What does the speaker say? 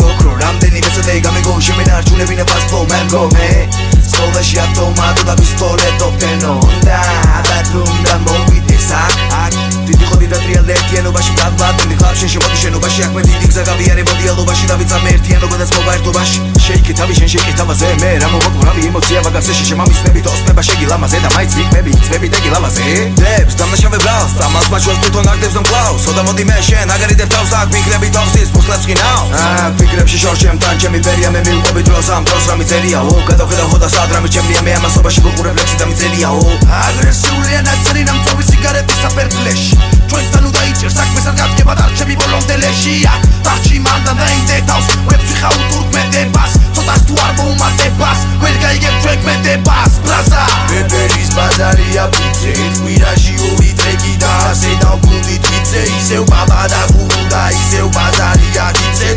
ოქრო რამდენიმე წელი გამეგო შემენარჩუნებინა fast flow mango me სკოლაში ავტომატო და პისტოლეტო ფენო და ბათუმდა მოვიდეს აქ დიდი ხოდი და ტრიალ ერთიანობაში ბლაბლაბი ხარ შეშემოდი შენობაში აქ მე დიდი გზა გავიარებოდი ალობაში და ვიცამე ერთიანობა და წყობა ერთობაში შეიკე თავი შენ შეიკე თავაზე მე რა მოვაკო რა ემოცია მაგაზე შემამისნები თოსნება შეგილამაზე და მაიც ვიქნები იწვები და გილამაზე დებს დამნაშავე ბრალს ამას მაჩვენს თვითონ აგდებს და მკლავს ოდა მოდი მე შენ აგარიდებ თავს აქ ვიქნები თოვსის ფუსლებს ყინავს ფიქრებში შორჩემთან ჩემი პერია მე მივყვები დროს ამ დროს რა მიწერიაო გადავხედავ ხოდა სადრამი ჩემია მე ამასობაში გუყურებ ლექსი და მიწერიაო აგრესიულია ნაწერი ნამწოვი სიგარეტის საფერდლეში ჩვენთან უნდა იჭერს საქმეს არ გადგება დარჩები ბოლომდელეში აქ დარჩი მანდა დაინდე თავს ვებს ვიხავ თურქმედებას ცოტას თუ არ მოუმატებას ვერ გაიგებ ჩვენ ქმედებას ბრაზა ბებერის ბაზარია პიცე კვირაში ორი ტრეკი და ასე დავგუნდით ვიცე ისევ ბაბა და გურუ და ისევ ბაზარია კიცე